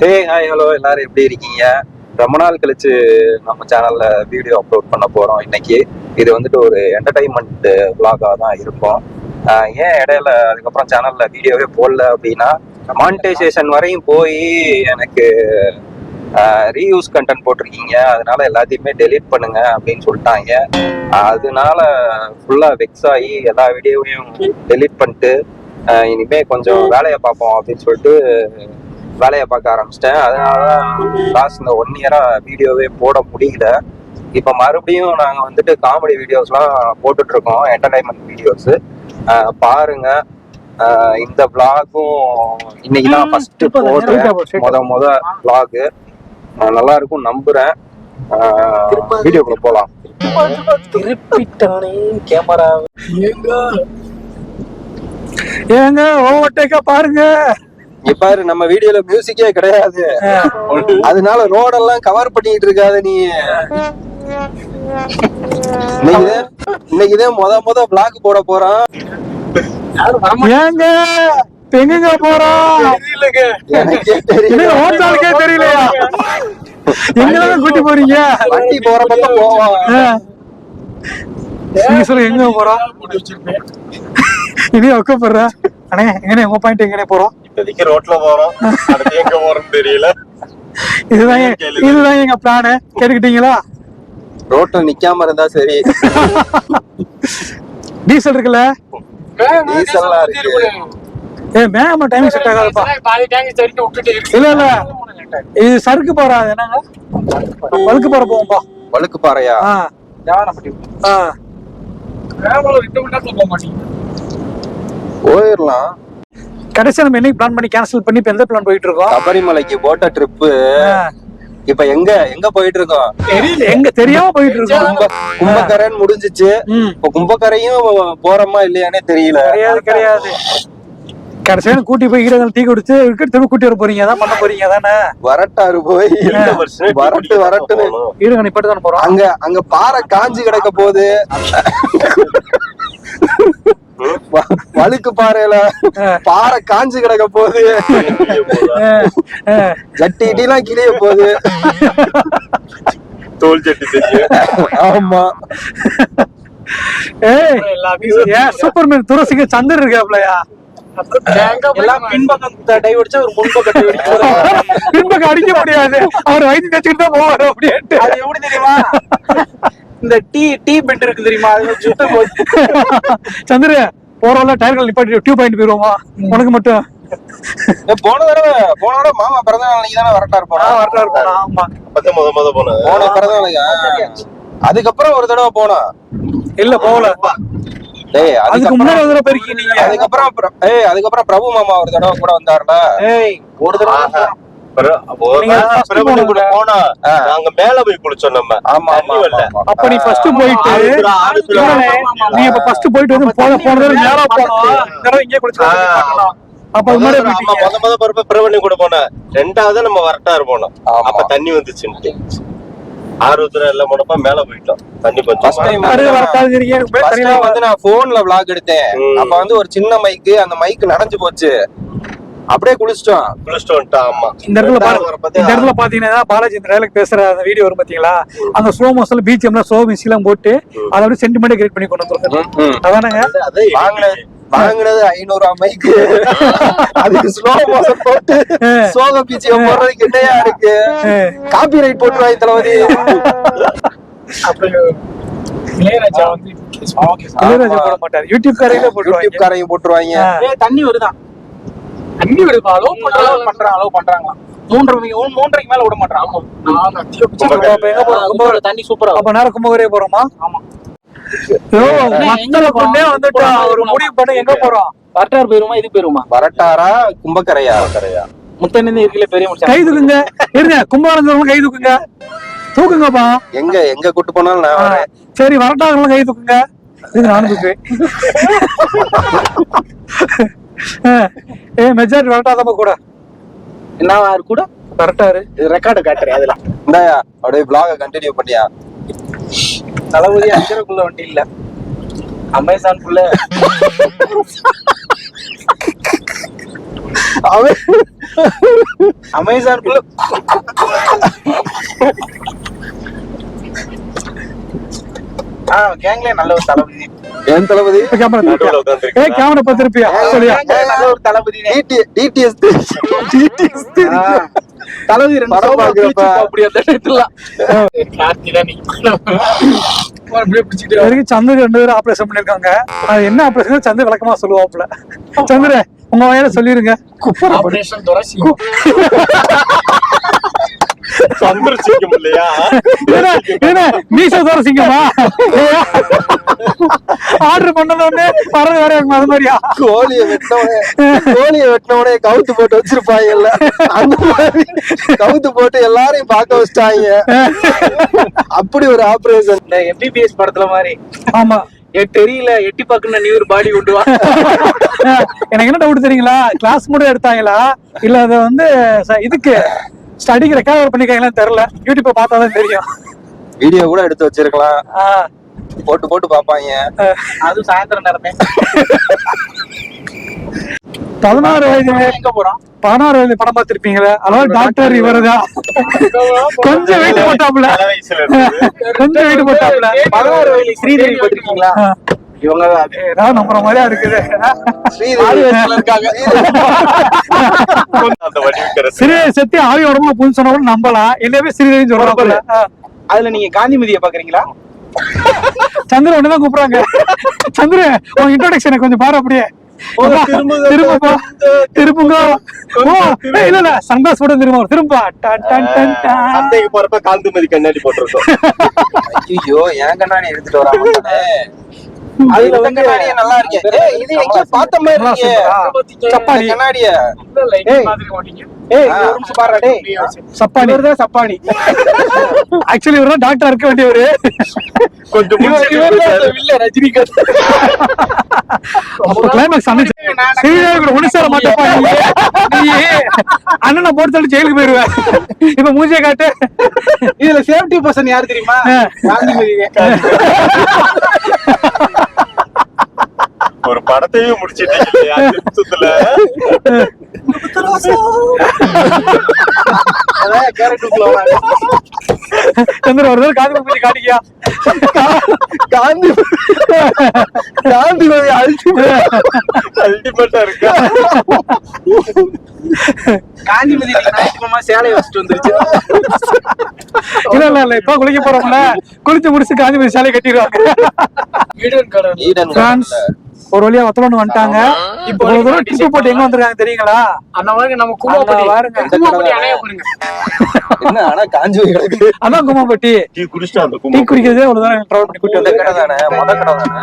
Hi hello எல்லாரும் எப்படி இருக்கீங்க? ரொம்ப நாள் கழிச்சு நம்ம சேனல்ல வீடியோ அப்லோட் பண்ண போறோம் இன்னைக்கு. இது வந்துட்டு ஒரு என்டர்டைன்மெண்ட் vlog-ஆ தான் இருக்கும். ஏன் இடையில அதுக்கப்புறம் சேனல்ல வீடியோவே போடல அப்படின்னா, மானிட்டைசேஷன் வரையும் போய் எனக்கு ரீயூஸ் கண்டென்ட் போட்டிருக்கீங்க, அதனால எல்லாத்தையுமே டெலீட் பண்ணுங்க அப்படின்னு சொல்லிட்டாங்க. அதனால ஃபுல்லா வெக்ஸ் ஆகி எல்லா வீடியோவையும் டெலீட் பண்ணிட்டு இனிமே கொஞ்சம் வேலையை பார்ப்போம் அப்படின்னு சொல்லிட்டு வேலையை பார்க்க ஆரம்பிச்சிட்டேன். அதனாலதான் லாஸ்ட் இந்த 1 இயரா வீடியோவே போட முடியல. இப்ப மறுபடியும் நாங்க வந்துட்டு காமெடி வீடியோஸ்லாம் போட்டுட்டு இருக்கோம், என்டர்டைன்மெண்ட் வீடியோஸ். பாருங்க. இந்த vlog-ம் இன்னைக்குதான் ஃபர்ஸ்ட் போடுறேன், முத vlog. நல்லா இருக்கும் நம்புறேன். வீடியோக்குள்ள போலாம். திருப்பிட்டானே கேமரா. ஏங்க ஓவர்டேக்கா பாருங்க. பாரு, நம்ம வீடியோல மியூசிக்கே கிடையாது, அதனால ரோடெல்லாம் கவர் பண்ணிட்டு இருக்காது நீ. இன்னைக்குதான் முத vlog போட போறோம். ஏங்க எங்க போறோம்? எனக்கே தெரியல, ஓட்டாளுக்கே தெரியலையா? எங்க கூட்டி போறீங்க? வண்டி போற பக்கம் போவோம். நீங்க சொல்லுங்க எங்க போறோம்? இனி உட்காப்படுற அண்ணே, எங்கனே உங்க பாயிண்ட் எங்கனே போறோம்? இப்போதைக்கு ரோட்ல போறோம், அடுத்து எங்க போறோம்னு தெரியல. இதுதான் எங்க பிளான். கேட்டுக்கிட்டீங்களா? ரோட்ல நிக்காம இருந்தா சரி. டீசல் இருக்குல்ல? டீசல்லாம் இருக்கு. மேம் டைமிங் செட் ஆகாதுப்பா. இல்ல இல்ல, இது சறுக்கு போறாது. என்னங்க வழுக்கு போற போவோம்பா. வழுக்கு பாறையா? போயிடலாம். கடைசியா நம்ம என்னைக்கு பிளான் பண்ணி கேன்சல் பண்ணி இப்ப எந்த பிளான் போயிட்டு இருக்கோம்? சபரிமலைக்கு போட்ட ட்ரிப்பு. இப்ப எங்க போயிட்டு இருக்கோம்? தெரியல, எங்க தெரியாம போயிட்டு இருக்கோம். கும்பக்கரைன்னு முடிஞ்சிச்சு. இப்ப கும்பக்கரையும் போறோமா இல்லையானே தெரியல. கிடையாது. கடைசியா கூட்டி போய் ஈரங்கள் டீ குடிச்சு திரும்ப கூட்டி வர போறீங்க, தான் பண்ண போறீங்க தானே? வரட்டாரு போய் வரட்டுன்னு ஈரங்கணி பட்டு தானே போறோம். அங்க பாறை காஞ்சி கிடக்க போகுது. வழுக்கு பாறையில பாறை காஞ்சி கிடக்க போகுது. ஜட்டி இட்டிலாம் கிளிய போகுது. தோல் ஜட்டி தெரியும். ஆமா. சூப்பர்மேன் துரசிங்க சந்தர் இருக்காப்லயா? பின்பக்கம் டைவடிச்சா ஒரு முன்பக்கம் பின்பக்கம் அடிக்க முடியாது, அவர் வயிற்று கட்சிட்டு தான் போவாரு அப்படின்ட்டு. அது எப்படி தெரியுமா? இந்த டீ பெட் இருக்கு தெரியுமா, அது சுத்த போச்சு. சந்திர போறோம்ல, டயர்கள் நிப்பாட்டி டியூப் பாயிண்ட் போயிருவோமா உனக்கு மட்டும்? போன தடவை மாமா பிறந்த நாளைக்கு தானே வரட்டாரு போனா. ஆமா, போன பிறந்த நாளைக்கு. அதுக்கப்புறம் ஒரு தடவை போனா இல்ல போகல. அதுக்கு முன்னாடி ஒரு தடவை போயிருக்கீங்க. அதுக்கப்புறம் பிரபு மாமா ஒரு தடவை கூட வந்தாருல. ஒரு தடவை போனா நாங்க மேல போய் குளிச்சோம் நம்ம. அப்ப நீ ஃபர்ஸ்ட் போயிட்டு நீ இப்ப ஃபர்ஸ்ட் போயிட்டு வந்து போனது மேல போனோம், இங்கே குளிச்சோம். அப்ப முத பிரபணி கூட போனேன். ரெண்டாவது நம்ம வரட்டாறு போனோம். அப்ப தண்ணி வந்துச்சுன்ட்டு ஆர்வத்துல எல்லாம் போனப்ப மேல போயிட்டோம். தண்ணி நான் போன்ல vlog எடுத்தேன். அப்ப வந்து ஒரு சின்ன மைக்கு, அந்த மைக்கு நனைஞ்சு போச்சு. அப்படியே குளிச்சிட்டோம். ஆமா, இந்த இடத்துல பாத்தீங்கன்னா பாலாஜி இந்த டைலாக் பேசுற அந்த வீடியோ வரும் பாத்தீங்களா? அந்த ஸ்லோ மோஷன்ல BGM ஸ்லோ மியூசிக் எல்லாம் போட்டு அதை அப்படியே சென்டிமெண்ட் கிரியேட் பண்ணி கொண்டு வந்துருக்கோம். அதானங்க வாங்கினது 500 மைக்கு, அதுக்கு ஸ்லோ மோஷன் போட்டு சோக BGM போடுறதுக்கு என்னையா இருக்கு? காப்பிரைட் போட்டுருவாங்க தளபதி. இளையராஜா போட மாட்டாரு, யூடியூப் காரையும் போட்டுருவாங்க. தண்ணி வருதான், தண்ணி வருது. அளவு பண்றாங்க. 3:30 மேல விட மாட்டாங்க. தண்ணி சூப்பரா. அப்ப நேரம் கும்பகரே போறோமா? ஆமா. ஒரு முடிவு பண்ண எங்க போறோம்? வரட்டாறு போயிருமா, இது போயிருமா? வரட்டாரா கும்பக்கரையா? முத்தண்ணி இருக்குல்ல பெரிய கை தூக்குங்க. இருங்க, கும்பகோணம் கை தூக்குங்க. தூக்குங்கப்பா. எங்க கூட்டு போனாலும் நான் வரேன். சரி, வரட்டாறும் கை தூக்குங்க. நானும் தூக்கு. மெஜாரிட்டி வரட்டாதப்ப கூட என்ன கூட வரட்டாரு ரெக்கார்டு காட்டுறேன். அதுல இந்தாயா அப்படியே vlog கண்டினியூ பண்ணியா? தளபதி அஞ்சரைக்குள்ள வண்டி இல்ல, அமேசான் குள்ள அமேசானுக்குள்ள கேங்லயே நல்ல ஒரு தளபதி. என் தளபதி கேமரா நடுவுல உட்கார்ந்திருக்கீங்களா? கேமரா பார்த்திருப்பியா சொல்லியா கேங்லயே நல்ல ஒரு தளபதி. டிடிஎஸ் தளபதி ரெண்டு படம் சோபா பார்க்கறப்ப. கிழிச்சு அப்படி அந்த இடத்துல வரைக்கும் சந்திர 2 பேரும் ஆபரேஷன் பண்ணிருக்காங்க. அது என்ன ஆபரேஷன் சந்திர விளக்கமா சொல்லுவாப்புல. சந்திர உங்க வயல சொல்லிருங்க. ஆபரேஷன் துரசி. சந்திரசிங்கம் இல்லையா? மீச தோரசிங்கம்மா ஆர்டர் பண்ணதோடனே பறவை வேற அது மாதிரியா கோழியை வெட்டினவனே கவுத்து போட்டு வச்சிருப்பாங்கல்ல, அந்த மாதிரி கவுத்து போட்டு எல்லாரையும் பார்க்க வச்சிட்டாங்க. அப்படி ஒரு ஆபரேஷன். இந்த எம்பிபிஎஸ் படத்துல மாதிரி. ஆமா தெரியல எட்டி பாக்குன நீ ஒரு பாடி கொண்டு வா. எனக்கு என்ன டவுட் தெரியுங்களா, கிளாஸ் கூட எடுத்தாங்களா இல்ல அதை வந்து இதுக்கு ஸ்டடிக்கு ரெக்கார்ட் பண்ணிருக்காங்களான்னு தெரியல. யூடியூப்பை பார்த்தாதான் தெரியும். வீடியோ கூட எடுத்து வச்சிருக்கலாம், போட்டு போட்டு பாப்பாங்க. அது சாயந்தரம் நேரமே. 16 வயது எங்க போறோம்? 16 வயது படம் பார்த்திருப்பீங்களா? அதாவது டாக்டர் இவருதான். கொஞ்சம் வெயிட் போட்டாப்ல, சில வயசுல இருந்து கொஞ்சம் வெயிட் போட்டாப்ல. 16 வயது ஸ்ரீதேவி பாத்திருக்கீங்களா? இவங்க ஏதாவது நம்புற மாதிரியா இருக்குது. இருக்காங்க. அந்த வடிவுக்கிற சிறு செத்தி ஆவி உடம்புல புதுசு சொன்னா கூட நம்பலாம். எல்லாமே சிறிதேன்னு சொல்றாங்க. அதுல நீங்க காந்திமதியை பாக்குறீங்களா? சந்திரன் ஒண்ணுதான் கூப்பிடுறாங்க. சந்திரன் உங்க இன்ட்ரோடக்ஷனை கொஞ்சம் பாரு அப்படியே. திரும்புங்க. இல்ல இல்ல சந்தாஸ் கூட திரும்ப சந்தைக்கு போறப்ப காந்திமதி கண்ணாடி போட்டிருக்கோம். ஐயோ என் கண்ணாடி எடுத்துட்டு வராம. அதுல வந்து நல்லா இருக்கேன். இது எங்க பார்த்த மாதிரி இருக்கே சப்பானி கண்ணாடிய. ஏய் ஒரு நிமிஷம் பாருடா டேய். சப்பானி இவர்தான் சப்பானி. ஆக்சுவலி இவரு டாக்டர் இருக்க வேண்டியவரு. கொஞ்சம் இல்ல ரஜினிகாந்த். கிளைமாக்ஸ் ஒண்ணு சேர மாட்டேப்பா நீ. அண்ணனை போட்டு தள்ளி ஜெயிலுக்கு போயிருவேன். இப்ப மூஞ்சியை காட்டு. இதுல சேஃப்டி பர்சன் யாரு தெரியுமா? காந்திமதி. ஒரு படத்தையே முடிச்சிட்டீங்க இல்லையா நிமிஷத்துல? அதான் கேரக்டருக்குள்ள வராங்க. சந்திர ஒரு நாள் காந்தி மூஞ்சி காட்டிக்கியா. காந்திமதி அல்டிமேட்டா இருக்கா? காந்திமதி ஞாயிற்றுக்கிழமை சேலையை வச்சுட்டு வந்துருச்சு. இல்ல இல்ல இல்ல இப்ப குளிக்க போறோம்ல, குளிச்சு முடிச்சு காந்தி சாலை கட்டிடுவாங்க. பிரான்ஸ் ஒரு வழியா ஒத்தலன்னு வந்துட்டாங்க. இப்ப ஒரு தூரம் டிப்பு போட்டு எங்க வந்திருக்காங்க தெரியுங்களா? அந்த மாதிரி நம்ம என்ன ஆனா காஞ்சி போய் கிடக்குது. அதான் குமாம்பட்டி டீ குடிச்சிட்டு அந்த டீ குடிக்கிறதே ஒரு தூரம் ட்ராவல் பண்ணி கூட்டி இந்த வந்து. கடை தானே முத கடை தானே.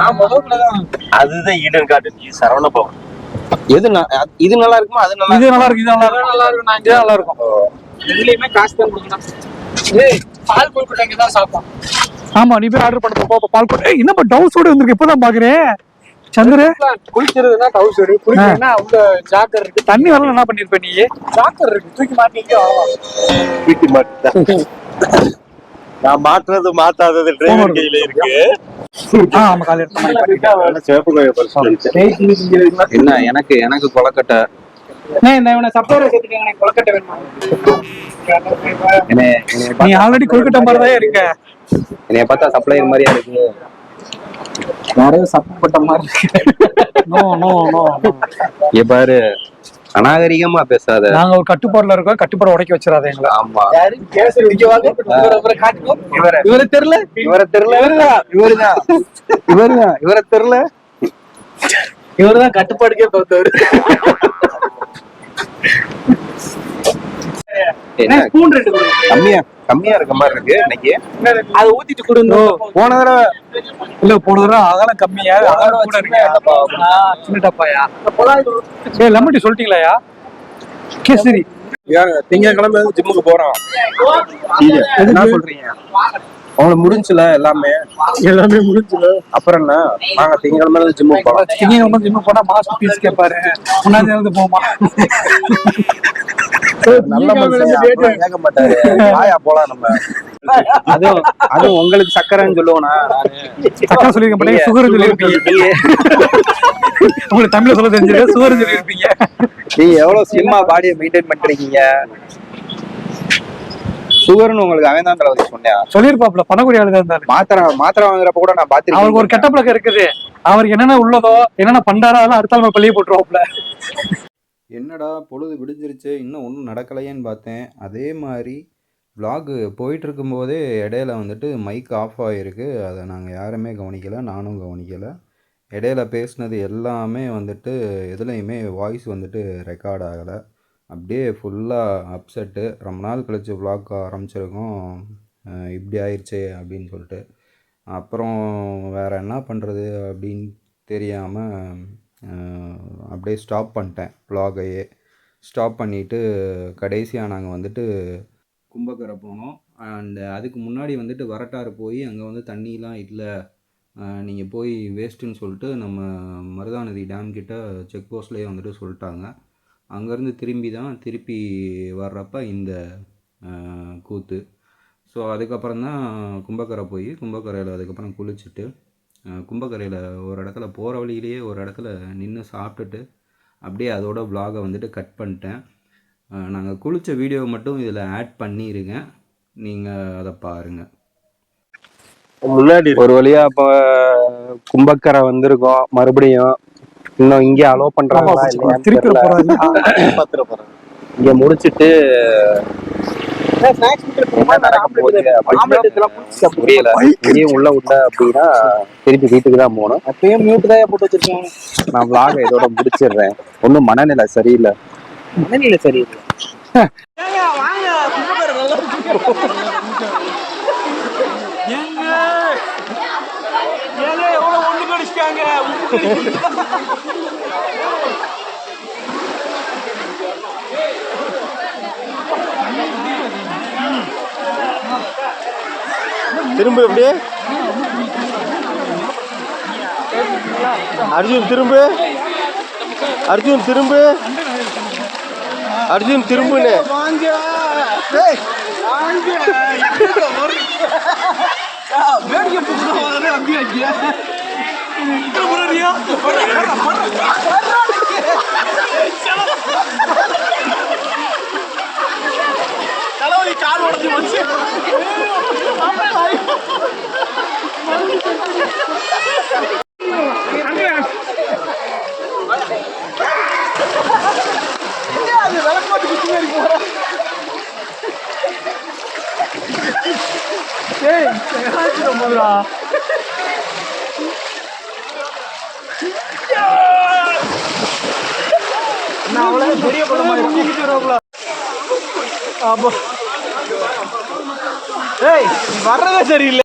அதுதான் ஈடன் கார்டன் சரவண பவன். எது இது நல்லா இருக்குமா அது நல்லா இது நல்லா இருக்கு, இது நல்லா இருக்கு, இது நல்லா இருக்கும். இதுலயுமே காசு தான் கொடுக்கணும். பால் கொல்கட்டை தான் சாப்பிடும். ஆமா நீ போய் ஆர்டர் பண்ண போ. பால் கூட என்னப்பா டவுஸோட வந்திருக்கு, இப்பதான் பாக்குறேன். சந்திர குளிக்கிறதுனா டவுசர், குளிக்கிறதுனா உள்ள ஜாக்கர் இருக்கு. தண்ணி வரல என்ன பண்ணிருப்ப நீ? ஜாக்கர் இருக்கு, தூக்கி மாட்டிங்க. தூக்கி மாட்டிட்டேன். நான் மாற்றுறது மாத்தாதது டிரைவர் கையில இருக்கு. ஆமா காலையில சிவப்பு கோயில் பரிசு. என்ன எனக்கு கொலக்கட்டை. இவனை சப்ளையரை சேர்த்துக்கங்க, எனக்கு கொலக்கட்டை வேணுமா? நீ ஆல்ரெடி கொல்கட்டை மாதிரிதான் இருக்க. என்னைய பார்த்தா சப்ளையர் மாதிரியா இருக்கு. நிறைய சப்பப்பட்ட மாதிரி நோ நோ நோ இங்க பாரு, அநாகரிகமா பேசாத. நாங்க ஒரு கட்டுப்பாடுல இருக்கோம், கட்டுப்பாடு உடைக்க வச்சிடாத எங்களை. ஆமா யாரு கேசரி இங்க வாங்க. இவரை தெரியல, இவரை தெரியல. இவர்தான் கட்டுப்பாடுக்கே தோத்தவர். என்ன ஸ்பூன் ரெண்டு கொடுங்க. கம்மியா இருக்க மாதிரி இருக்கு இன்னைக்கு. அதை ஊத்திட்டு கொடுங்க. போன தடவை இல்ல போன தடவை அகலம் கம்மியா, அகலம் கூட இருக்கு. சின்ன டப்பாயா? ஏய் லெமன் டீ சொல்லிட்டீங்களாயா? கேசரி திங்கக்கிழமை ஜிம்முக்கு போறோம். என்ன சொல்றீங்க? அவங்களுக்கு முடிஞ்சுல எல்லாமே முடிஞ்சுல. அப்புறம் என்ன, நாங்க திங்கக்கிழமை ஜிம்முக்கு போறோம். திங்கக்கிழமை ஜிம்முக்கு போனா மாசம் பீஸ் கேட்பாரு. முன்னாடி இருந்து போமா நல்ல மனுஷன் கேட்க மாட்டாரு. போலாம் நம்ம. அதுவும் உங்களுக்கு சக்கரைன்னு சொல்லுவோம்னா சக்கரை சொல்லிருக்க மாட்டேங்க, சுகர் சொல்லிருப்பீங்க. உங்களுக்கு தமிழ்ல சொல்ல தெரிஞ்சிருக்க, சுகர் சொல்லிருப்பீங்க. நீங்க எவ்வளவு ஸ்லிம்மா பாடியை மெயின்டைன் பண்றீங்க. சுகர்னு உங்களுக்கு அவன் தான் தளபதி சொன்னேன். சொல்லிருப்பாப்ல, பணக்குடி ஆளு தான் இருந்தாரு. மாத்திரை வாங்குறப்ப கூட நான் பாத்திருக்கேன். அவருக்கு ஒரு கெட்ட பழக்கம் இருக்குது. அவருக்கு என்னென்ன உள்ளதோ என்னென்ன பண்றாரோ அதெல்லாம் அடுத்த நாள் பள்ளியை போட்டுருவாப்ல. என்னடா பொழுது விடிஞ்சிருச்சு இன்னும் ஒன்றும் நடக்கலையேன்னு பார்த்தேன். அதே மாதிரி விலாகு போயிட்டு இருக்கும்போதே இடையில வந்துட்டு மைக் ஆஃப் ஆகிருக்கு. அதை நாங்கள் யாருமே கவனிக்கலை, நானும் கவனிக்கலை. இடையில பேசினது எல்லாமே வந்துட்டு எதுலேயுமே வாய்ஸ் வந்துட்டு ரெக்கார்ட் ஆகலை. அப்படியே ஃபுல்லாக அப்செட்டு. ரொம்ப நாள் கழித்து விலாக் ஆரம்பிச்சிருக்கோம், இப்படி ஆயிடுச்சே அப்படின்னு சொல்லிட்டு. அப்புறம் வேறு என்ன பண்ணுறது அப்படின்னு தெரியாமல் அப்படியே ஸ்டாப் பண்ணிட்டேன். விலாகையே ஸ்டாப் பண்ணிவிட்டு கடைசியாக நாங்கள் வந்துட்டு கும்பக்கரை போனோம். அண்ட் அதுக்கு முன்னாடி வந்துட்டு வரட்டாறு போய் அங்கே வந்து தண்ணிலாம் இல்லை, நீங்கள் போய் வேஸ்ட்டுன்னு சொல்லிட்டு நம்ம மருதாநதி டேம் கிட்ட செக் போஸ்ட்லேயே வந்துட்டு சொல்லிட்டாங்க. அங்கேருந்து திருப்பி வர்றப்ப இந்த கூத்து. ஸோ அதுக்கப்புறம் தான் கும்பக்கரை போய் கும்பக்கரையில் அதுக்கப்புறம் குளிச்சுட்டு கும்பக்கரையில் ஒரு இடத்துல போகிற வழியிலேயே ஒரு இடத்துல நின்று சாப்பிட்டுட்டு அப்படியே அதோட விலாகை வந்துட்டு கட் பண்ணிட்டேன். நாங்கள் குளித்த வீடியோ மட்டும் இதில் ஆட் பண்ணியிருக்கேன், நீங்கள் அதை பாருங்கள். முன்னாடி ஒரு வழியா இப்ப கும்பக்கரை வந்திருக்கோம். மறுபடியும் இன்னும் இங்கே அலோ பண்றாங்களா இல்லையான்னு திருப்பி தெரியல. பாத்துற போறேன். இங்க முடிச்சிட்டு என்ன நடக்க போகுது அப்படின்னு புரியல. இங்கேயும் உள்ள விட்ட அப்படின்னா திருப்பி வீட்டுக்கு தான் போகணும். அப்பயும் மியூட் தான் போட்டு வச்சிருக்கேன். நான் vlog இதோட முடிச்சிடுறேன். ஒன்றும் மனநிலை சரியில்லை. திரும்ப எப்படி அர்ஜுன் திரும்ப அர்ஜுன் திரும்புன்னு தலைவலி கால் உடஞ்சி வச்சு பெரிய வர்றதே சரியில்லை.